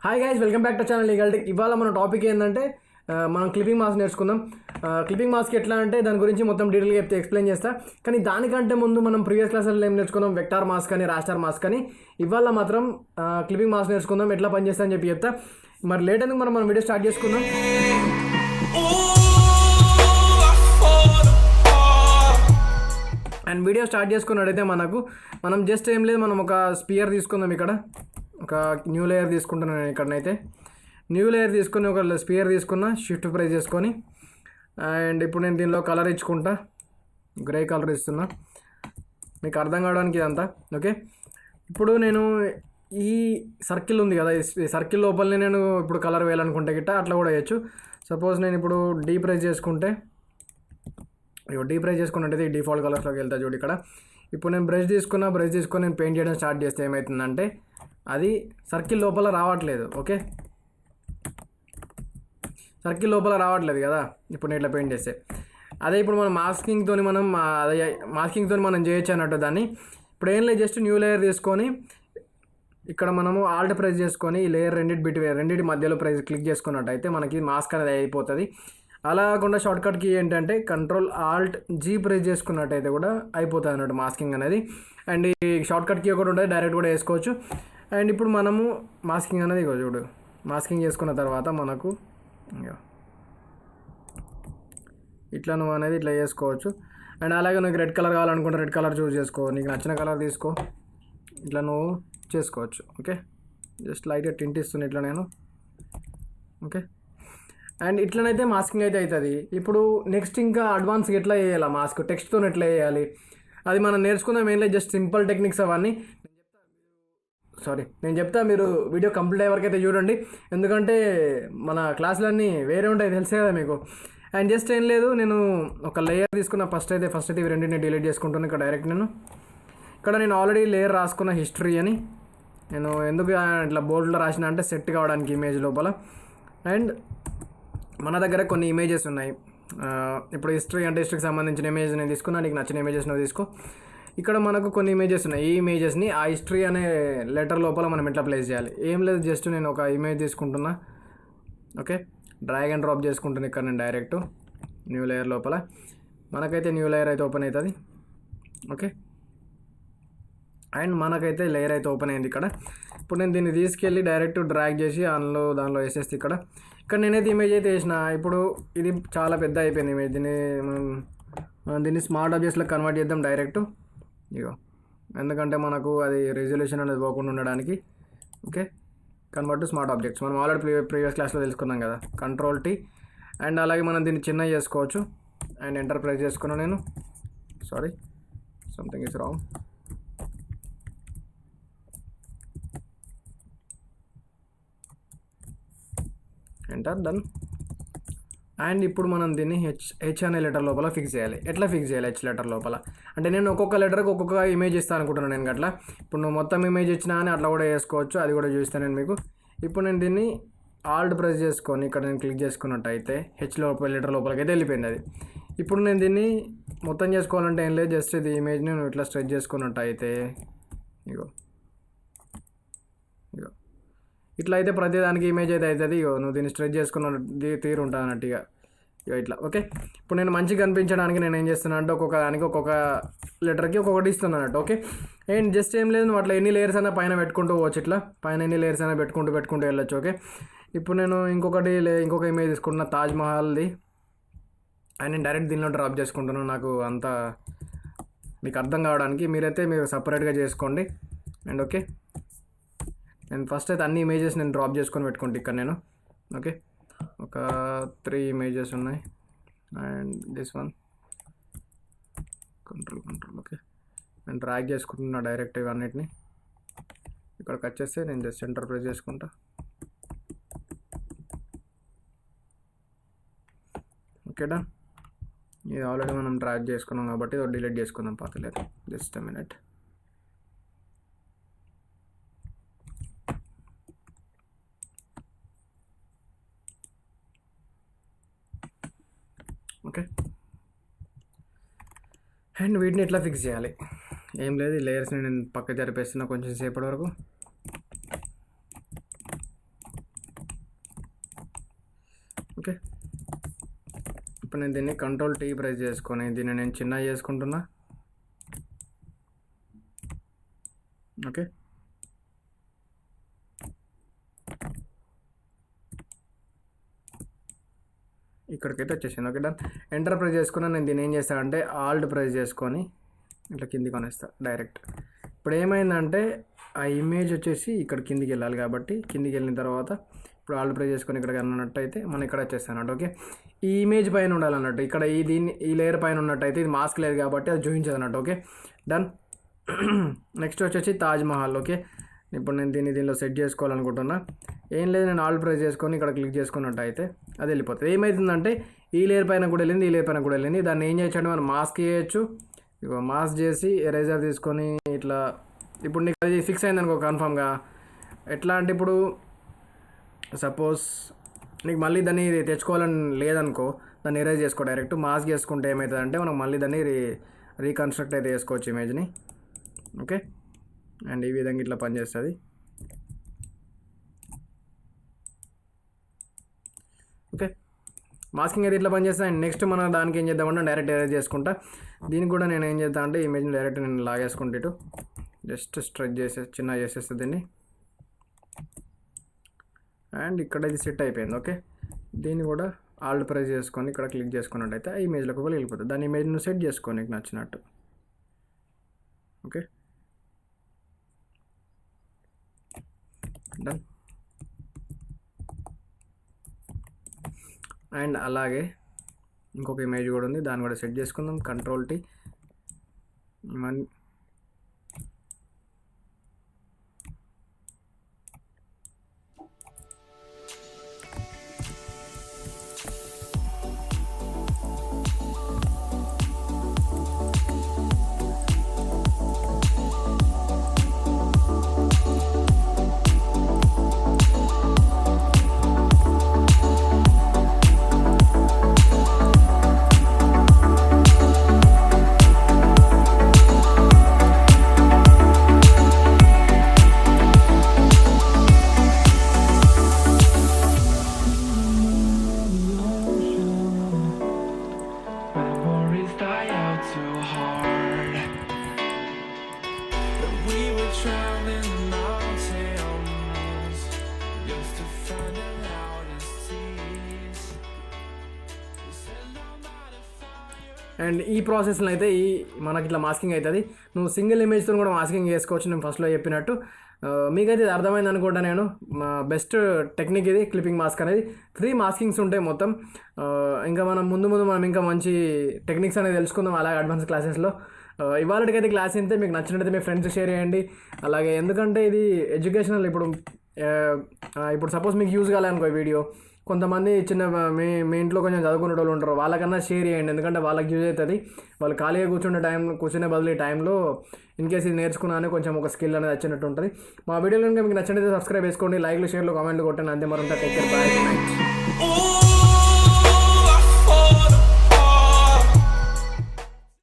Hi guys, welcome back to channel legal. ఇవాళ మన topic ఏంటంటే మనం క్లిప్పింగ్ మాస్క్ నేర్చుకుందాం. క్లిప్పింగ్ మాస్క్ ఎట్లా అంటే దాని గురించి మొత్తం డీటెయిల్గా చెప్తే ఎక్స్ప్లెయిన్ చేస్తా. కానీ దానికంటే ముందు మనం ప్రీవియస్ క్లాసుల్లో ఏం నేర్చుకున్నాం, వెక్టార్ మాస్క్ అని, రాస్టార్ మాస్క్ అని. ఇవాళ మాత్రం క్లిప్పింగ్ మాస్క్ నేర్చుకుందాం, ఎట్లా పనిచేస్తా అని చెప్పి చెప్తా. మరి లేట్ ఎందుకు మనం వీడియో స్టార్ట్ చేసుకుందాం. అండ్ వీడియో స్టార్ట్ చేసుకున్నట్టయితే మనం జస్ట్ ఏం లేదు, మనం ఒక స్పియర్ తీసుకుందాం. ఇక్కడ ఒక న్యూ లేయర్ తీసుకుంటున్నాను. ఇక్కడనైతే న్యూ లేయర్ తీసుకొని ఒక స్పియర్ తీసుకున్నా, షిఫ్ట్ ప్రెస్ చేసుకొని. అండ్ ఇప్పుడు నేను దీనిలో కలర్ ఇచ్చుకుంటా, గ్రే కలర్ ఇస్తున్నా, మీకు అర్థం కావడానికి ఇదంతా. ఓకే, ఇప్పుడు నేను ఈ సర్కిల్ ఉంది కదా, ఈ సర్కిల్ లోపలనే నేను ఇప్పుడు కలర్ వేయాలనుకుంటే గిట్ట అట్లా కూడా వేయచ్చు. సపోజ్ నేను ఇప్పుడు డీ ప్రెస్ చేసుకుంటే, డీ ప్రెస్ చేసుకున్నట్టయితే ఈ డిఫాల్ట్ కలర్స్లోకి వెళ్తా చూడు. ఇక్కడ ఇప్పుడు నేను బ్రష్ తీసుకొని నేను పెయింట్ చేయడం స్టార్ట్ చేస్తే ఏమవుతుందంటే అది సర్కిల్ లోపల రావట్లేదు. ఓకే, సర్కిల్ లోపల రావట్లేదు కదా ఇప్పుడు నేను ఇట్లా పెయింట్ చేస్తే. అదే ఇప్పుడు మనం మాస్కింగ్తో మనం చేయొచ్చు అన్నట్టు దాన్ని. ఇప్పుడు ఏం లేదు, జస్ట్ న్యూ లేయర్ తీసుకొని ఇక్కడ మనము ఆల్ట్ ప్రెస్ చేసుకొని ఈ లేయర్ రెండింటి మధ్యలో క్లిక్ చేసుకున్నట్టయితే మనకి మాస్క్ అనేది అయిపోతుంది. అలా కాకుండా షార్ట్కట్ కీ ఏంటంటే కంట్రోల్ ఆల్ట్ జీ ప్రెస్ చేసుకున్నట్టయితే కూడా అయిపోతుంది అన్నట్టు మాస్కింగ్ అనేది. అండ్ ఈ షార్ట్కట్ కీ ఒకటి ఉంటుంది, డైరెక్ట్ కూడా వేసుకోవచ్చు. అండ్ ఇప్పుడు మనము మాస్కింగ్ అనేది చూడు, మాస్కింగ్ చేసుకున్న తర్వాత మనకు ఇట్లా నువ్వు అనేది ఇట్లా చేసుకోవచ్చు. అండ్ అలాగే నీకు రెడ్ కలర్ కావాలనుకుంటే రెడ్ కలర్ చూస్ చేసుకో, నీకు నచ్చిన కలర్ తీసుకో, ఇట్లా నువ్వు చేసుకోవచ్చు. ఓకే, జస్ట్ లైట్గా టింట్ ఇస్తుంది ఇట్లా నేను. ఓకే, అండ్ ఇట్లనైతే మాస్కింగ్ అయితే అవుతుంది. ఇప్పుడు నెక్స్ట్ ఇంకా అడ్వాన్స్గా ఎట్లా వేయాలి మాస్క్, టెక్స్ట్తో ఎట్లా వేయాలి అది మనం నేర్చుకుందాం. ఏం లేదు, జస్ట్ సింపుల్ టెక్నిక్స్ అవన్నీ నేను చెప్తా. మీరు వీడియో కంప్లీట్ అయ్యే వరకు అయితే చూడండి, ఎందుకంటే మన క్లాసులన్నీ వేరే ఉంటాయి, తెలిసే కదా మీకు. అండ్ జస్ట్ ఏం లేదు, నేను ఒక లేయర్ తీసుకున్న. ఫస్ట్ అయితే ఇవి రెండింటిని డిలీట్ చేసుకుంటాను. ఇక్కడ డైరెక్ట్ నేను ఆల్రెడీ లేయర్ రాసుకున్న హిస్టరీ అని. నేను ఎందుకు ఇట్లా బోర్డులో రాసిన అంటే సెట్ కావడానికి ఇమేజ్ లోపల. అండ్ మన దగ్గర కొన్ని ఇమేజెస్ ఉన్నాయి. ఇప్పుడు హిస్టరీకి సంబంధించిన ఇమేజ్ నేను తీసుకున్నా, నీకు నచ్చిన ఇమేజెస్ నువ్వు తీసుకో. ఇక్కడ మనకు కొన్ని ఇమేజెస్ ఉన్నాయి. ఈ ఇమేజెస్ని ఆ హిస్టరీ అనే లెటర్ లోపల మనం ఎట్లా ప్లేస్ చేయాలి. ఏం లేదు, జస్ట్ నేను ఒక ఇమేజ్ తీసుకుంటున్నా. ఓకే, డ్రాగ్ అండ్ డ్రాప్ చేసుకుంటున్నా ఇక్కడ నేను డైరెక్ట్ న్యూ లేయర్ లోపల. మనకైతే న్యూ లేయర్ అయితే ఓపెన్ అవుతుంది. ఓకే, అండ్ మనకైతే లేయర్ అయితే ఓపెన్ అయింది ఇక్కడ. ఇప్పుడు నేను దీన్ని తీసుకెళ్ళి డైరెక్ట్ డ్రాగ్ చేసి దానిలో వేసేస్తే ఇక్కడ నేనైతే ఇమేజ్ అయితే వేసిన. ఇప్పుడు ఇది చాలా పెద్ద అయిపోయింది ఇమేజ్. దీన్ని స్మార్ట్ ఆబ్జెక్ట్స్లో కన్వర్ట్ చేద్దాం డైరెక్ట్. ఇగో, ఎందుకంటే మనకు అది రెజల్యూషన్ అనేది పోకుండా ఉండడానికి. Okay, convert to smart objects మనం ఆల్రెడీ ప్రీవియస్ క్లాస్లో తెలుసుకున్నాం కదా, కంట్రోల్ టీ. అండ్ అలాగే మనం దీన్ని చిన్న చేసుకోవచ్చు. అండ్ ఎంటర్ ప్రెస్ చేసుకున్నాను నేను. Sorry, something is wrong. Enter, done. And ఇప్పుడు మనం దీన్ని హెచ్ అనే లెటర్ లోపల ఫిక్స్ చేయాలి. ఎట్లా ఫిక్స్ చేయాలి హెచ్ లెటర్ లోపల అంటే నేను ఒక్కొక్క లెటర్కి ఒక్కొక్క ఇమేజ్ ఇస్తాను అనుకుంటున్నాను నేను. అట్లా ఇప్పుడు నువ్వు మొత్తం ఇమేజ్ ఇచ్చినా అని అట్లా కూడా వేసుకోవచ్చు, అది కూడా చూస్తాను నేను మీకు. ఇప్పుడు నేను దీన్ని ఆల్ట్ ప్రెస్ చేసుకొని ఇక్కడ నేను క్లిక్ చేసుకున్నట్టయితే హెచ్ లెటర్ లోపలికి అయితే వెళ్ళిపోయింది అది. ఇప్పుడు నేను దీన్ని మొత్తం చేసుకోవాలంటే ఏం లేదు, జస్ట్ ఇది ఇమేజ్ని నువ్వు ఇట్లా స్ట్రెచ్ చేసుకున్నట్టయితే ఇగో ఇట్లా అయితే ప్రతిదానికి ఇమేజ్ అయితే అవుతుంది. నువ్వు దీన్ని స్ట్రెచ్ చేసుకున్న తీరు ఉంటుంది అన్నట్టుగా ఇట్లా. ఓకే, ఇప్పుడు నేను మంచిగా కనిపించడానికి నేను ఏం చేస్తున్నాను అంటే ఒక్కొక్క దానికి ఒక్కొక్క లెటర్కి ఒక్కొక్కటి ఇస్తున్నాను అన్నట్టు. ఓకే, అండ్ జస్ట్ ఏం లేదు, నువ్వు అట్లా ఎన్ని లేయర్స్ అయినా పైన పెట్టుకుంటూ పోవచ్చు. ఇట్లా పైన ఎన్ని లేయర్స్ అయినా పెట్టుకుంటూ వెళ్ళొచ్చు. ఓకే, ఇప్పుడు నేను ఇంకొక ఇమేజ్ తీసుకుంటున్నా, తాజ్ మహల్ది. అండ్ నేను డైరెక్ట్ దీనిలో డ్రాప్ చేసుకుంటున్నాను, నాకు అంత మీకు అర్థం కావడానికి. మీరు సపరేట్గా చేసుకోండి. అండ్ ఓకే, నేను ఫస్ట్ అయితే అన్ని ఇమేజెస్ నేను డ్రాప్ చేసుకొని పెట్టుకుంటే ఇక్కడ నేను. ఓకే, ఒక 3 ఇమేజెస్ ఉన్నాయి. And this one control. Okay, నేను డ్రాగ్ చేసుకుంటున్నా డైరెక్ట్ అన్నిటిని. ఇక్కడికి వచ్చేస్తే నేను జస్ట్ సెంటర్ ప్రెస్ చేసుకుంటా. ఓకేనా, ఇది ఆల్రెడీ మనం డ్రాగ్ చేసుకున్నాం కాబట్టి డిలీట్ చేసుకుందాం, పాతలేదు. Just a minute. Okay, and వీటిని ఎట్లా ఫిక్స్ చేయాలి ఏం లేదు, ఈ లేయర్స్ని నేను పక్క జరిపేస్తున్నా కొంచెం సేపటి వరకు. ఓకే, ఇప్పుడు నేను దీన్ని కంట్రోల్ టీ ప్రెస్ చేసుకొని దీన్ని నేను చిన్నగా చేసుకుంటున్నా. ఓకే, ఇక్కడికైతే వచ్చేసింది. Okay, done. ఎంటర్ ప్రెస్ చేసుకున్నా. నేను దీన్ని ఏం చేస్తానంటే ఆల్ట్ ప్రెస్ చేసుకొని ఇట్లా కిందికి కొనేస్తా డైరెక్ట్. ఇప్పుడు ఏమైందంటే ఆ ఇమేజ్ వచ్చేసి ఇక్కడ కిందికి వెళ్ళాలి కాబట్టి కిందికి వెళ్ళిన తర్వాత ఇప్పుడు ఆల్ట్ ప్రెస్ చేసుకొని ఇక్కడ అన్నట్టయితే మనం ఇక్కడ వచ్చేస్తాను. ఓకే, ఈ ఇమేజ్ పైన ఉండాలన్నట్టు. ఇక్కడ ఈ లేయర్ పైన ఉన్నట్టయితే ఇది మాస్క్ లేదు కాబట్టి అది చూపించదు అన్నట్టు. Okay, done. నెక్స్ట్ వచ్చేసి తాజ్ మహల్. ఓకే, ఇప్పుడు నేను దీనిలో సెట్ చేసుకోవాలనుకుంటున్నా. ఏం లేదు, నేను ఆల్ ప్రెస్ చేసుకొని ఇక్కడ క్లిక్ చేసుకున్నట్టు అయితే అది వెళ్ళిపోతుంది. ఏమవుతుందంటే ఈ లేయర్ పైన కూడా వెళ్ళింది, ఈ లేయర్ పైన కూడా వెళ్ళింది. దాన్ని ఏం చేయొచ్చు, మనం మాస్క్ చేయొచ్చు. ఇక మాస్క్ చేసి ఎరేజర్ తీసుకొని ఇట్లా ఇప్పుడు నీకు అది ఫిక్స్ అయింది అనుకో కన్ఫామ్గా. ఎట్లా అంటే ఇప్పుడు సపోజ్ నీకు మళ్ళీ దాన్ని తెచ్చుకోవాలని లేదనుకో, దాన్ని ఎరేజ్ చేసుకో. డైరెక్ట్ మాస్క్ చేసుకుంటే ఏమవుతుందంటే మనం మళ్ళీ దాన్ని రీకన్స్ట్రక్ట్ అయితే చేసుకోవచ్చు ఇమేజ్ని. ఓకే, అండ్ ఈ విధంగా ఇట్లా పనిచేస్తుంది. ఓకే, మాస్కింగ్ అయితే ఇట్లా పనిచేస్తుంది. అండ్ నెక్స్ట్ మనం దానికి ఏం చేద్దామంటే డైరెక్ట్ ఎరేజ్ చేసుకుంటా. దీనికి కూడా నేను ఏం చేద్దాం అంటే ఇమేజ్ని డైరెక్ట్ నేను లాగేసుకుంటే ఇటు జస్ట్ స్ట్రెచ్ చిన్న చేసేస్తుంది దీన్ని. అండ్ ఇక్కడ ఇది సెట్ అయిపోయింది. ఓకే, దీన్ని కూడా ఆల్ట్ ప్రెస్ చేసుకొని ఇక్కడ క్లిక్ చేసుకున్నట్టయితే ఆ ఇమేజ్లోకి కూడా వెళ్ళిపోతుంది. దాని ఇమేజ్ నువ్వు సెట్ చేసుకో నీకు నచ్చినట్టు. Okay, done. అండ్ అలాగే ఇంకొక ఇమేజ్ కూడా ఉంది, దాన్ని కూడా సెట్ చేసుకుందాం. Control tea. అండ్ ఈ ప్రాసెస్లో అయితే మనకి ఇట్లా మాస్కింగ్ అవుతుంది. నువ్వు సింగిల్ ఇమేజ్తో కూడా మాస్కింగ్ చేసుకోవచ్చు. నేను ఫస్ట్లో చెప్పినట్టు మీకైతే ఇది అర్థమైంది అనుకుంటా. నేను బెస్ట్ టెక్నిక్ ఇది క్లిప్పింగ్ మాస్క్ అనేది. 3 మాస్కింగ్స్ ఉంటాయి మొత్తం. ఇంకా మనం ముందు మనం ఇంకా మంచి టెక్నిక్స్ అనేది తెలుసుకుందాం అలాగే అడ్వాన్స్ క్లాసెస్లో. ఇవాళకైతే క్లాస్ అయితే మీకు నచ్చినట్టయితే మీ ఫ్రెండ్స్ షేర్ చేయండి. అలాగే ఎందుకంటే ఇది ఎడ్యుకేషనల్. ఇప్పుడు సపోజ్ మీకు యూజ్ కాలేదనుకో వీడియో, కొంతమంది చిన్న మీ ఇంట్లో కొంచెం చదువుకునే వాళ్ళు ఉంటారు, వాళ్ళకన్నా షేర్ చేయండి. ఎందుకంటే వాళ్ళకి యూజ్ అవుతుంది. వాళ్ళు ఖాళీగా కూర్చునే బదులు ఈ టైంలో ఇన్ కేసు ఇది నేర్చుకున్నాను కొంచెం ఒక స్కిల్ అనేది వచ్చినట్టు ఉంటుంది. మా వీడియోలో కనుక మీకు నచ్చినట్లయితే సబ్స్క్రైబ్ చేసుకోండి, లైక్లు షేర్లు కామెంట్లు కొట్టండి. అంతే, మరంతా take care, bye, good night.